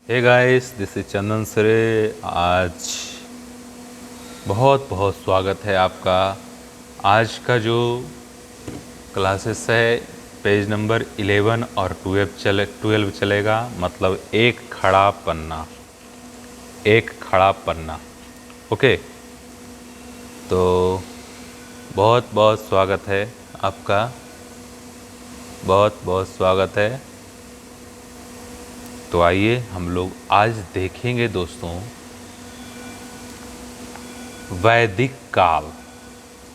Hey guys, this is चंदन सरे। आज बहुत बहुत स्वागत है आपका। आज का जो क्लासेस है पेज नंबर 11 और 12 चलेगा, मतलब एक खड़ा पन्ना। ओके, तो बहुत बहुत स्वागत है आपका, बहुत बहुत स्वागत है। तो आइए हम लोग आज देखेंगे दोस्तों वैदिक काल।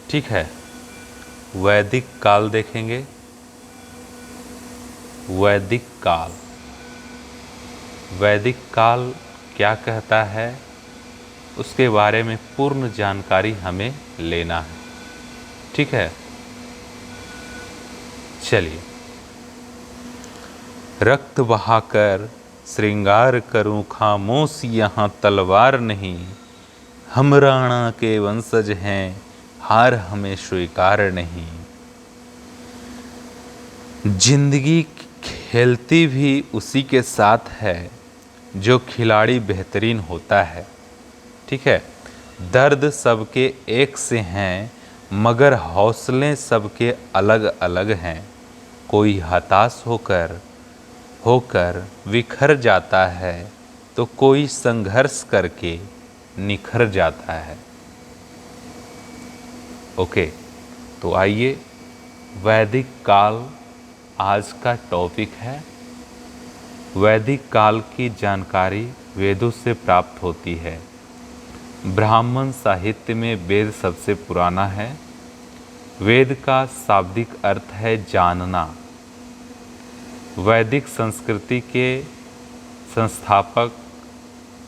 ठीक है, वैदिक काल देखेंगे। वैदिक काल, वैदिक काल क्या कहता है, उसके बारे में पूर्ण जानकारी हमें लेना है। ठीक है, चलिए। रक्त बहाकर श्रृंगार करूं खामोश यहाँ तलवार नहीं, हम राणा के वंशज हैं हार हमें स्वीकार नहीं। जिंदगी खेलती भी उसी के साथ है जो खिलाड़ी बेहतरीन होता है। ठीक है, दर्द सबके एक से हैं मगर हौसले सबके अलग अलग हैं। कोई हताश होकर विखर जाता है तो कोई संघर्ष करके निखर जाता है। ओके, तो आइए, वैदिक काल आज का टॉपिक है। वैदिक काल की जानकारी वेदों से प्राप्त होती है। ब्राह्मण साहित्य में वेद सबसे पुराना है। वेद का शाब्दिक अर्थ है जानना। वैदिक संस्कृति के संस्थापक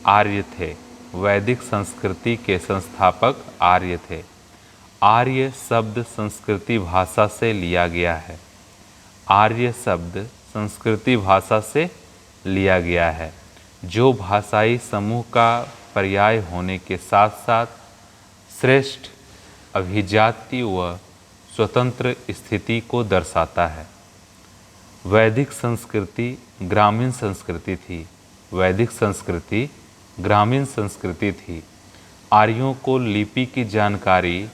आर्य थे। वैदिक संस्कृति के संस्थापक आर्य थे। आर्य शब्द संस्कृति भाषा से लिया गया है। आर्य शब्द संस्कृति भाषा से लिया गया है, जो भाषाई समूह का पर्याय होने के साथ साथ श्रेष्ठ अभिजाति व स्वतंत्र स्थिति को दर्शाता है। वैदिक संस्कृति ग्रामीण संस्कृति थी। वैदिक संस्कृति ग्रामीण संस्कृति थी। आर्यों को लिपि की जानकारी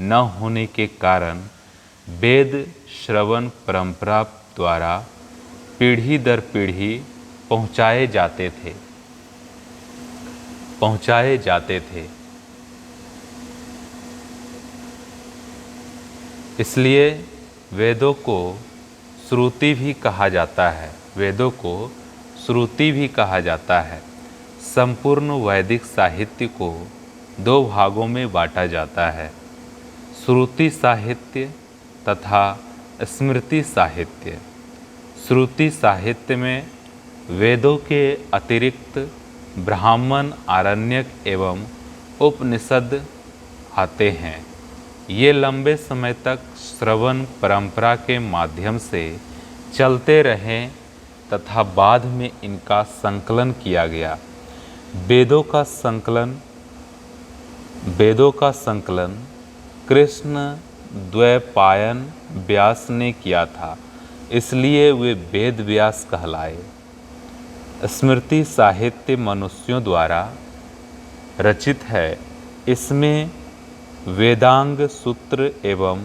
न होने के कारण वेद श्रवण परंपरा द्वारा पीढ़ी दर पीढ़ी पहुँचाए जाते थे। इसलिए वेदों को श्रुति भी कहा जाता है। वेदों को श्रुति भी कहा जाता है। संपूर्ण वैदिक साहित्य को दो भागों में बांटा जाता है, श्रुति साहित्य तथा स्मृति साहित्य। श्रुति साहित्य में वेदों के अतिरिक्त ब्राह्मण, आरण्यक एवं उपनिषद आते हैं। ये लंबे समय तक श्रवण परंपरा के माध्यम से चलते रहे तथा बाद में इनका संकलन किया गया। वेदों का संकलन कृष्ण द्वैपायन व्यास ने किया था, इसलिए वे वेद व्यास कहलाए। स्मृति साहित्य मनुष्यों द्वारा रचित है। इसमें वेदांग सूत्र एवं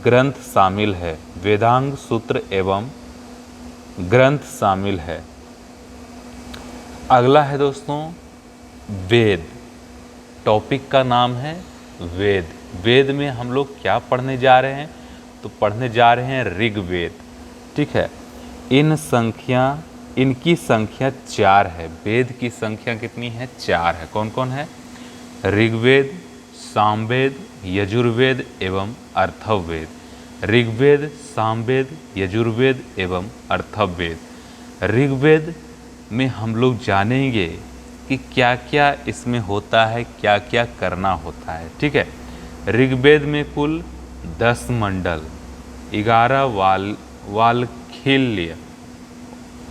ग्रंथ शामिल है। वेदांग सूत्र एवं ग्रंथ शामिल है। अगला है दोस्तों वेद। टॉपिक का नाम है वेद। वेद में हम लोग क्या पढ़ने जा रहे हैं, तो पढ़ने जा रहे हैं ऋग्वेद। ठीक है, इनकी संख्या 4 है। वेद की संख्या कितनी है? 4 है। कौन कौन है? ऋग्वेद, सामवेद, यजुर्वेद एवं अर्थववेद। ऋग्वेद, सामवेद, यजुर्वेद एवं अर्थववेद। ऋग्वेद में हम लोग जानेंगे कि क्या क्या इसमें होता है, क्या क्या करना होता है। ठीक है, ऋग्वेद में कुल 10 मंडल, 11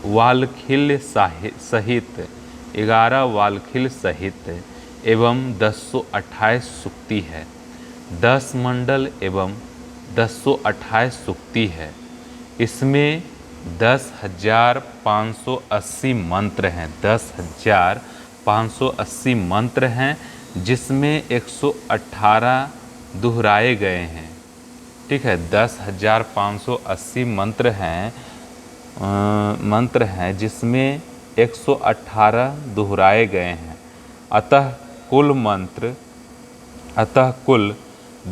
वाल्खिल्य सहित 11 वाल्खिल्य सहित एवं 1028 सूक्ति है। 10 मंडल एवं 1028 सूक्ति है। इसमें 10,580 मंत्र हैं, 10,580 मंत्र हैं, जिसमें 118 दोहराए गए हैं। ठीक है, 10,580 मंत्र हैं जिसमें 118 दोहराए गए हैं। अतः कुल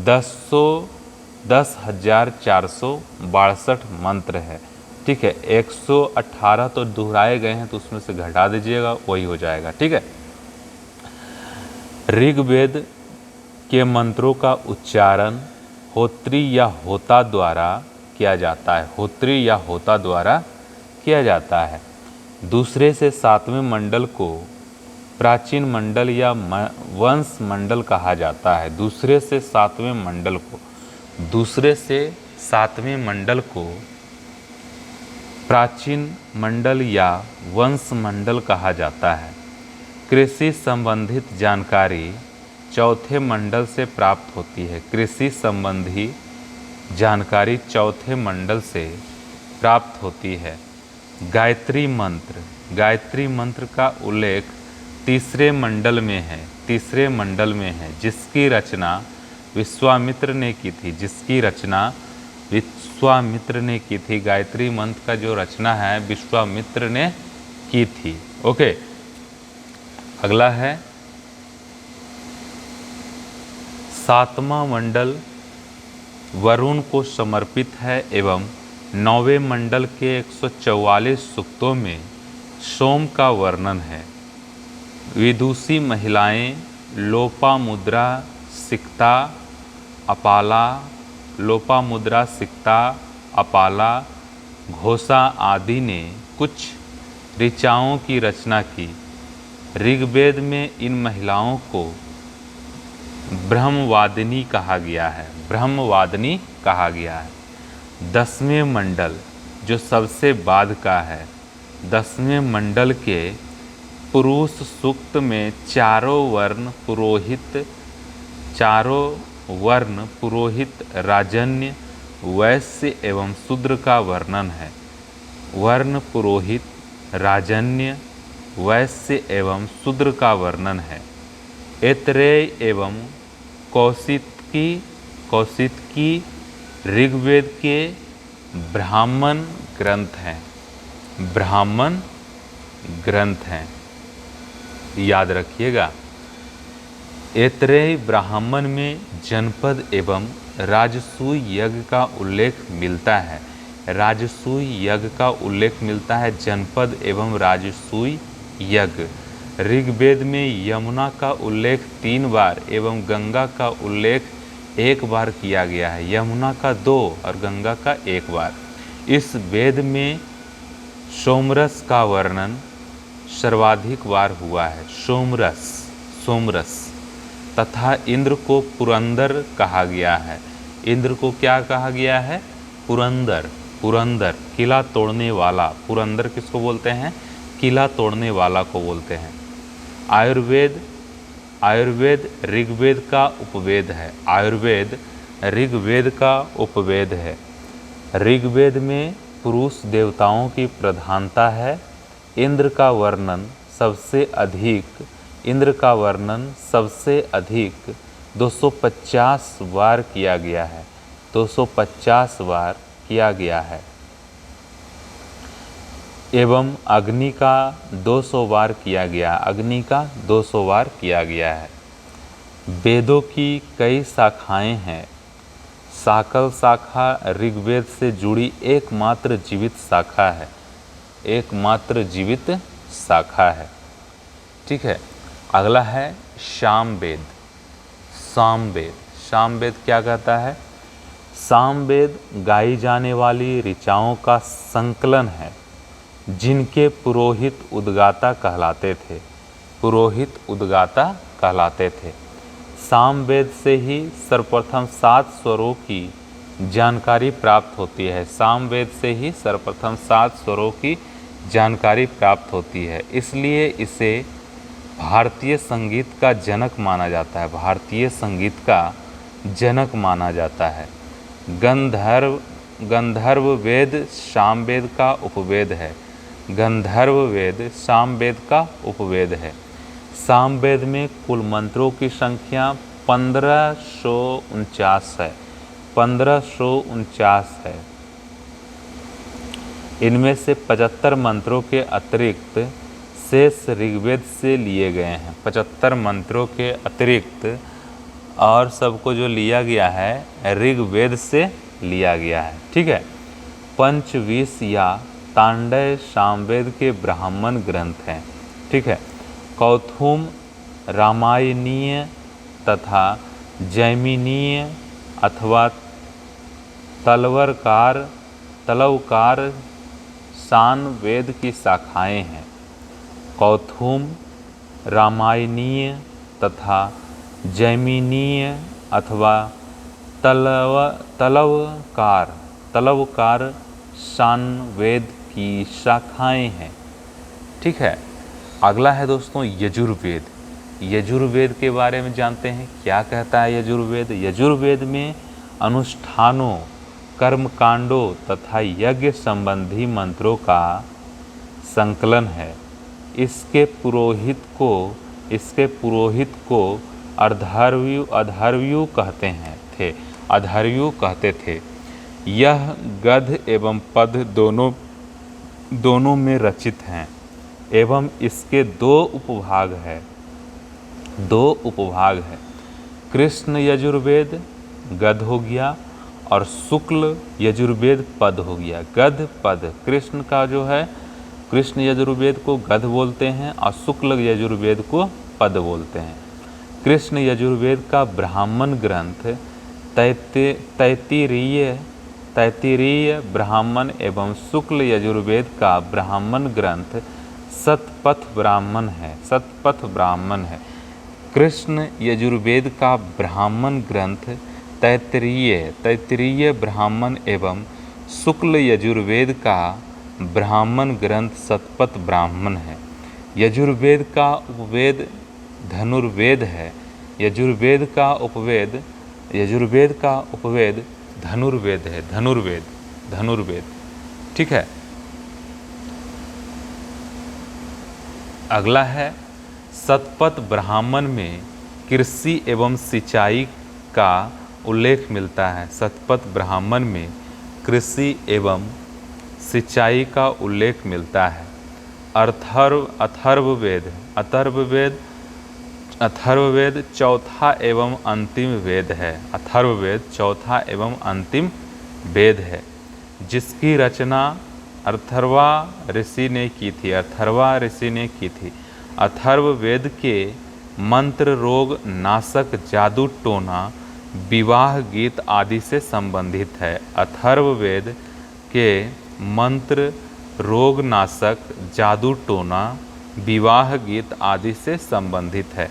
10,462 मंत्र है। ठीक है, 118 तो दोहराए गए हैं तो उसमें से घटा दीजिएगा, वही हो जाएगा। ठीक है, ऋग्वेद के मंत्रों का उच्चारण होत्री या होता द्वारा किया जाता है, होत्री या होता द्वारा किया जाता है। दूसरे से सातवें मंडल को प्राचीन मंडल या वंश मंडल कहा जाता है। दूसरे से सातवें मंडल को प्राचीन मंडल या वंश मंडल कहा जाता है। कृषि संबंधित जानकारी चौथे मंडल से प्राप्त होती है। कृषि संबंधी जानकारी चौथे मंडल से प्राप्त होती है। गायत्री मंत्र का उल्लेख तीसरे मंडल में है, जिसकी रचना विश्वामित्र ने की थी। गायत्री मंत्र का जो रचना है विश्वामित्र ने की थी। ओके, अगला है सातवां मंडल वरुण को समर्पित है एवं नौवें मंडल के 144 सूक्तों में सोम का वर्णन है। विदुषी महिलाएं लोपामुद्रा सिक्ता अपाला घोषा आदि ने कुछ ऋचाओं की रचना की। ऋग्वेद में इन महिलाओं को ब्रह्मवादिनी कहा गया है। 10वें मंडल जो सबसे बाद का है, 10वें मंडल के पुरुष सूक्त में चारों वर्ण पुरोहित राजन्य वैश्य एवं शूद्र का वर्णन है। वर्ण पुरोहित राजन्य वैश्य एवं शूद्र का वर्णन है। ऐतरेय एवं कौशितकी ऋग्वेद के ब्राह्मण ग्रंथ हैं। याद रखिएगा, ऐतरेय ब्राह्मण में जनपद एवं राजसूय यज्ञ का उल्लेख मिलता है। जनपद एवं राजसूय यज्ञ। ऋग्वेद में यमुना का उल्लेख 3 बार एवं गंगा का उल्लेख 1 बार किया गया है। यमुना का 2 और गंगा का 1 बार। इस वेद में सोमरस का वर्णन सर्वाधिक बार हुआ है। सोमरस तथा इंद्र को पुरंदर कहा गया है। इंद्र को क्या कहा गया है? पुरंदर, किला तोड़ने वाला। पुरंदर किसको बोलते हैं? किला तोड़ने वाला को बोलते हैं। आयुर्वेद ऋग्वेद का उपवेद है। ऋग्वेद में पुरुष देवताओं की प्रधानता है। इंद्र का वर्णन सबसे अधिक 250 बार किया गया है। 250 बार किया गया है एवं अग्नि का 200 बार किया गया। वेदों की कई शाखाएं हैं। साकल शाखा ऋग्वेद से जुड़ी एकमात्र जीवित शाखा है। ठीक है, अगला है सामवेद। सामवेद क्या कहता है? सामवेद गाई जाने वाली ऋचाओं का संकलन है, जिनके पुरोहित उद्गाता कहलाते थे। सामवेद से ही सर्वप्रथम 7 स्वरों की जानकारी प्राप्त होती है। इसलिए इसे भारतीय संगीत का जनक माना जाता है। गंधर्व गंधर्व वेद सामवेद का उपवेद है। गंधर्व वेद सामवेद का उपवेद है। सामवेद में कुल मंत्रों की संख्या 1549 है। 1549 है। इनमें से 75 मंत्रों के अतिरिक्त शेष ऋग्वेद से लिए गए हैं। 75 मंत्रों के अतिरिक्त और सबको जो लिया गया है ऋग्वेद से लिया गया है। ठीक है। पंचविश या तांडय सामवेद के ब्राह्मण ग्रंथ हैं। ठीक है। कौथुम रामायणीय तथा जैमिनीय अथवा तलवकार सान वेद की शाखाएं हैं। कौथुम रामायणीय तथा जैमिनीय अथवा तलवकार सान वेद की शाखाएं हैं। ठीक है। अगला है दोस्तों यजुर्वेद। यजुर्वेद के बारे में जानते हैं, क्या कहता है यजुर्वेद। यजुर्वेद में अनुष्ठानों, कर्मकांडों तथा यज्ञ संबंधी मंत्रों का संकलन है। इसके पुरोहित को अधर्व्यु कहते थे। यह गद्य एवं पद दोनों में रचित हैं एवं इसके दो उपभाग है। कृष्ण यजुर्वेद गद्य हो गया और शुक्ल यजुर्वेद पद हो गया। गद्य पद कृष्ण का जो है, कृष्ण यजुर्वेद को गद्य बोलते हैं और शुक्ल यजुर्वेद को पद बोलते हैं। कृष्ण यजुर्वेद का ब्राह्मण ग्रंथ तैत्तिरीय ब्राह्मण एवं शुक्ल यजुर्वेद का ब्राह्मण ग्रंथ शतपथ ब्राह्मण है। कृष्ण यजुर्वेद का ब्राह्मण ग्रंथ तैत्तिरीय ब्राह्मण एवं शुक्ल यजुर्वेद का ब्राह्मण ग्रंथ शतपथ ब्राह्मण है। यजुर्वेद का उपवेद धनुर्वेद है। यजुर्वेद का उपवेद धनुर्वेद है। धनुर्वेद। ठीक है। अगला है शतपथ ब्राह्मण में कृषि एवं सिंचाई का उल्लेख मिलता है। शतपथ ब्राह्मण में कृषि एवं सिंचाई का उल्लेख मिलता है। अथर्ववेद चौथा एवं अंतिम वेद है। अथर्ववेद चौथा एवं अंतिम वेद है, जिसकी रचना अथर्वा ऋषि ने की थी। अथर्ववेद के मंत्र रोग नाशक, जादू टोना, विवाह गीत आदि से संबंधित है। अथर्ववेद के मंत्र रोग नाशक, जादू टोना, विवाह गीत आदि से संबंधित है।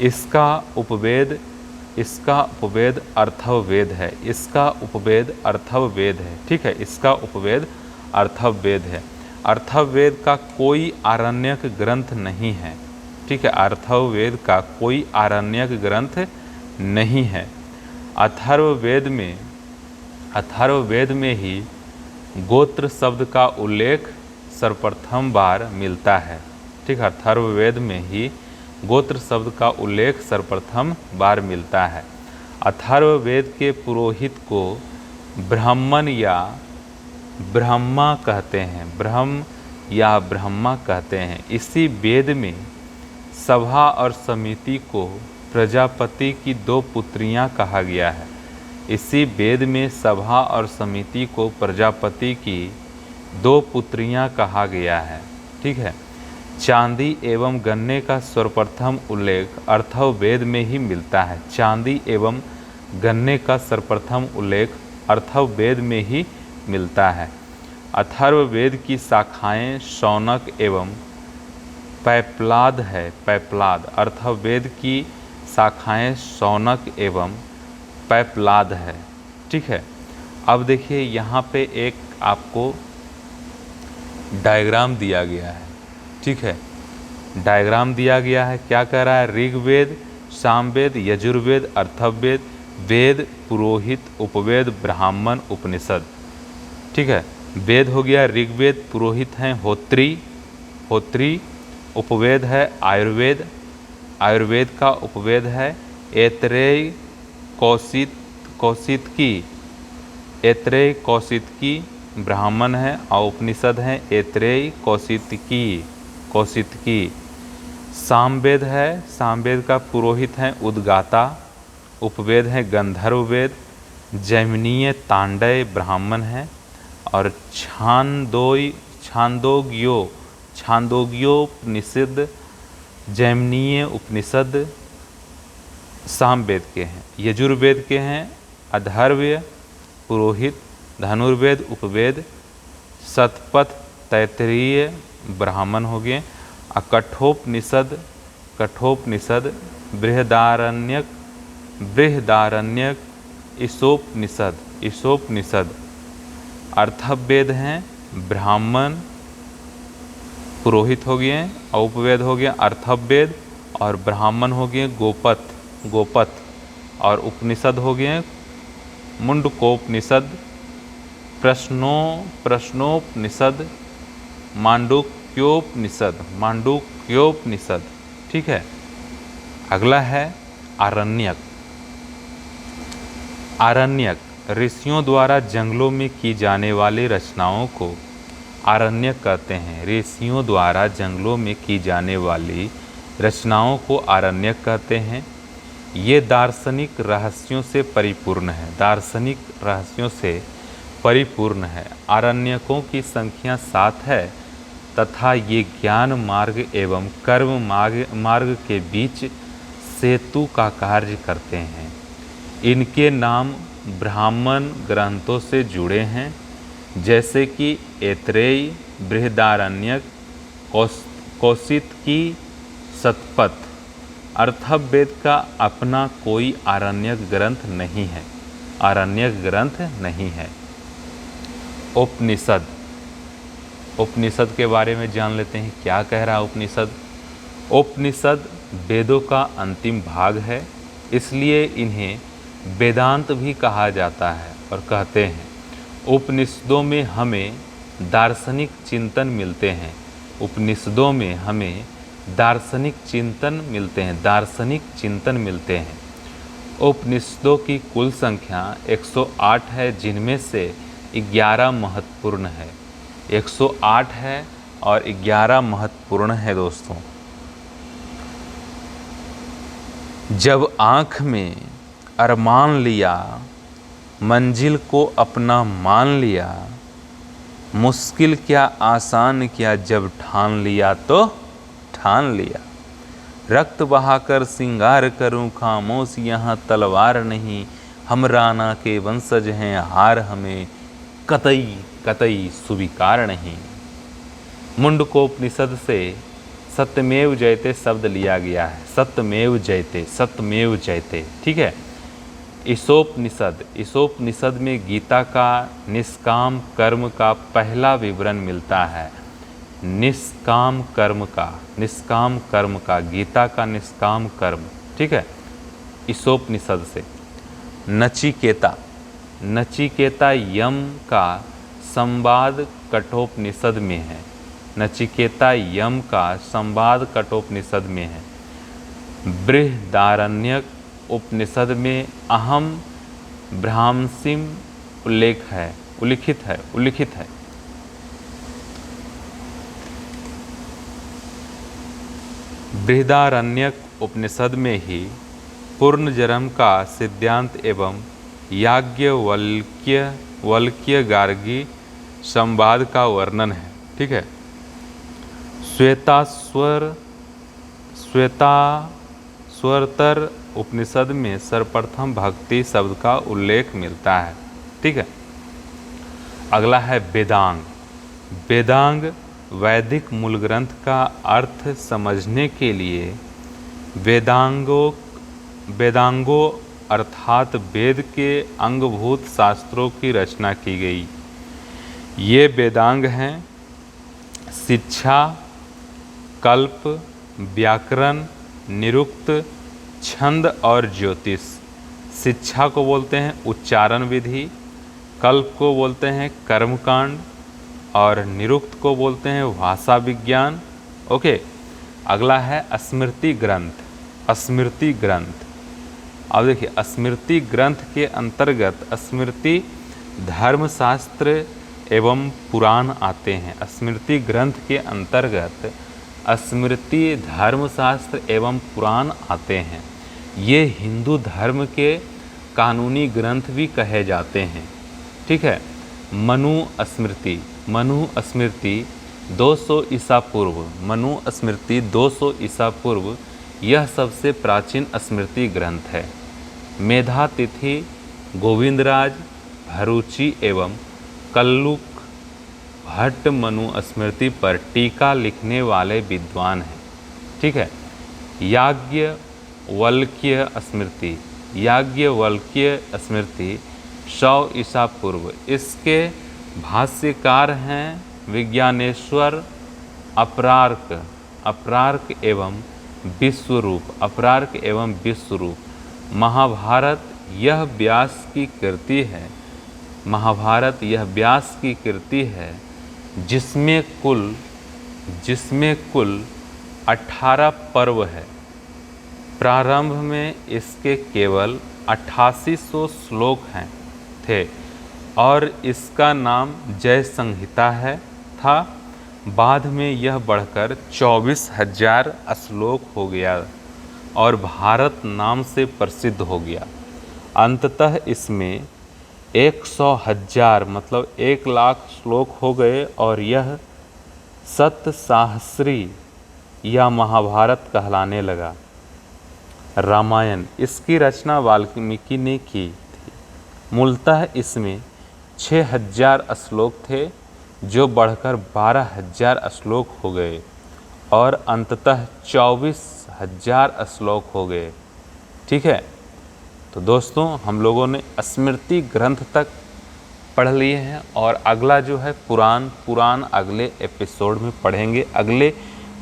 इसका उपवेद अर्थववेद है। ठीक है। इसका उपवेद अर्थववेद है। अर्थववेद का कोई आरण्यक ग्रंथ नहीं है। ठीक है। अर्थववेद का कोई आरण्यक ग्रंथ नहीं है। अथर्ववेद में ही गोत्र शब्द का उल्लेख सर्वप्रथम बार मिलता है। ठीक है। अथर्ववेद में ही गोत्र शब्द का उल्लेख सर्वप्रथम बार मिलता है। अथर्ववेद के पुरोहित को ब्राह्मण या ब्रह्मा कहते हैं। इसी वेद में सभा और समिति को प्रजापति की दो पुत्रियां कहा गया है। इसी वेद में सभा और समिति को प्रजापति की दो पुत्रियां कहा गया है। ठीक है। चांदी एवं गन्ने का सर्वप्रथम उल्लेख अथर्ववेद में ही मिलता है। चांदी एवं गन्ने का सर्वप्रथम उल्लेख अथर्ववेद में ही मिलता है। अथर्ववेद की शाखाएं शौनक एवं पैप्लाद है। अथर्ववेद की शाखाएं शौनक एवं पैप्लाद है। ठीक है। अब देखिए यहाँ पे एक आपको डायग्राम दिया गया है। ठीक है। डायग्राम दिया गया है, क्या कह रहा है। ऋग्वेद, सामवेद, यजुर्वेद, अथर्ववेद, वेद, पुरोहित, उपवेद, ब्राह्मण, उपनिषद। ठीक है। वेद हो गया ऋग्वेद, पुरोहित हैं होत्री, उपवेद है आयुर्वेद, आयुर्वेद का उपवेद है ऐतरेय कौशितकी, ब्राह्मण है, और उपनिषद हैं ऐतरेय कौशितकी। सामवेद है, सामवेद का पुरोहित हैं उद्गाता, उपवेद है गंधर्व वेद, जैमिनीय तांडय ब्राह्मण है, और छांदोग्योपनिषद जैमिनीय उपनिषद सामवेद के हैं। यजुर्वेद के हैं अथर्वय पुरोहित, धनुर्वेद उपवेद, शतपथ तैत्तिरीय ब्राह्मण हो गए, और कठोपनिषद बृहदारण्यक ईशोपनिषद। अर्थवेद हैं ब्राह्मण पुरोहित हो गए, और उपवेद हो गया अर्थवेद, और ब्राह्मण हो गए गोपथ, और उपनिषद हो गए मुंडकोपनिषद, प्रश्नोपनिषद, मांडुक्योपनिषद। ठीक है। अगला है आरण्यक ऋषियों द्वारा जंगलों में की जाने वाली रचनाओं को आरण्यक कहते हैं। ऋषियों द्वारा जंगलों में की जाने वाली रचनाओं को आरण्यक कहते हैं। ये दार्शनिक रहस्यों से परिपूर्ण है। आरण्यकों की संख्या 7 है तथा ये ज्ञान मार्ग एवं कर्म मार्ग के बीच सेतु का कार्य करते हैं। इनके नाम ब्राह्मण ग्रंथों से जुड़े हैं, जैसे कि ऐतरेय, बृहदारण्यक, कौशितकी, शतपथ। अर्थवेद का अपना कोई आरण्यक ग्रंथ नहीं है। उपनिषद के बारे में जान लेते हैं। क्या कह रहा है उपनिषद वेदों का अंतिम भाग है, इसलिए इन्हें वेदांत भी कहा जाता है और कहते हैं। उपनिषदों में हमें दार्शनिक चिंतन मिलते हैं। उपनिषदों की कुल संख्या 108 है, जिनमें से 11 महत्वपूर्ण है। 108 है और 11 महत्वपूर्ण है दोस्तों। जब आँख में अरमान लिया, मंजिल को अपना मान लिया, मुश्किल क्या आसान क्या, जब ठान लिया तो ठान लिया। रक्त बहाकर सिंगार करूं, खामोश यहाँ तलवार नहीं, हम राणा के वंशज हैं, हार हमें कतई स्वीकार नहीं। मुंडकोपनिषद से सत्यमेव जयते शब्द लिया गया है। सत्यमेव जयते। ठीक है। ईशोपनिषद में गीता का निष्काम कर्म का पहला विवरण मिलता है। निष्काम कर्म का गीता का निष्काम कर्म। ठीक है। ईशोपनिषद से नचिकेता यम का संवाद कठोपनिषद में है। में है। बृहदारण्यक उपनिषद में अहम ब्रह्मसिम उल्लिखित है। बृहदारण्यक उपनिषद में ही पूर्णजन्म का सिद्धांत एवं याज्ञवल्क्य गार्गी संवाद का वर्णन है। ठीक है। श्वेताश्वतर उपनिषद में सर्वप्रथम भक्ति शब्द का उल्लेख मिलता है। ठीक है। अगला है वेदांग वैदिक मूल ग्रंथ का अर्थ समझने के लिए वेदांगों अर्थात वेद के अंगभूत शास्त्रों की रचना की गई। ये वेदांग हैं शिक्षा, कल्प, व्याकरण, निरुक्त, छंद और ज्योतिष। शिक्षा को बोलते हैं उच्चारण विधि, कल्प को बोलते हैं कर्मकांड और निरुक्त को बोलते हैं भाषा विज्ञान। ओके, अगला है स्मृति ग्रंथ। स्मृति ग्रंथ, अब देखिए स्मृति ग्रंथ के अंतर्गत स्मृति धर्मशास्त्र एवं पुराण आते हैं। स्मृति ग्रंथ के अंतर्गत स्मृति धर्मशास्त्र एवं पुराण आते हैं। ये हिंदू धर्म के कानूनी ग्रंथ भी कहे जाते हैं। ठीक है। मनु स्मृति, मनु स्मृति 200 ईसा पूर्व, मनु स्मृति 200 ईसा पूर्व, यह सबसे प्राचीन स्मृति ग्रंथ है। मेधातिथि गोविंदराज भरूची एवं कल्लुक भट्ट मनु स्मृति पर टीका लिखने वाले विद्वान हैं। ठीक है। याज्ञवल्क्य स्मृति, याज्ञवल्क्य स्मृति 100 ईसा पूर्व, इसके भाष्यकार हैं विज्ञानेश्वर अपरार्क, अपरार्क एवं विश्वरूप, अपरार्क एवं विश्वरूप। महाभारत यह व्यास की कृति है, महाभारत यह व्यास की कृति है जिसमें कुल 18 पर्व है। प्रारंभ में इसके केवल 8800 श्लोक हैं थे और इसका नाम जय संहिता था। बाद में यह बढ़कर 24,000 श्लोक हो गया और भारत नाम से प्रसिद्ध हो गया। अंततः इसमें 100,000 मतलब 1,00,000 श्लोक हो गए और यह सतसाहस्री या महाभारत कहलाने लगा। रामायण, इसकी रचना वाल्मीकि ने की थी। मूलतः इसमें 6,000 श्लोक थे जो बढ़कर 12,000 श्लोक हो गए और अंततः 24,000 श्लोक हो गए। ठीक है। तो दोस्तों हम लोगों ने स्मृति ग्रंथ तक पढ़ लिए हैं और अगला जो है पुराण अगले एपिसोड में पढ़ेंगे, अगले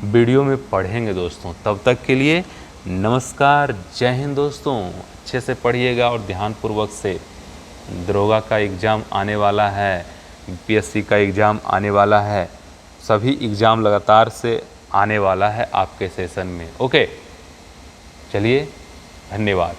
वीडियो में पढ़ेंगे दोस्तों। तब तक के लिए नमस्कार, जय हिंद दोस्तों। अच्छे से पढ़िएगा और ध्यानपूर्वक से। दरोगा का एग्ज़ाम आने वाला है, यूपीएससी का एग्ज़ाम आने वाला है, सभी एग्ज़ाम लगातार से आने वाला है आपके सेशन में। ओके, चलिए, धन्यवाद।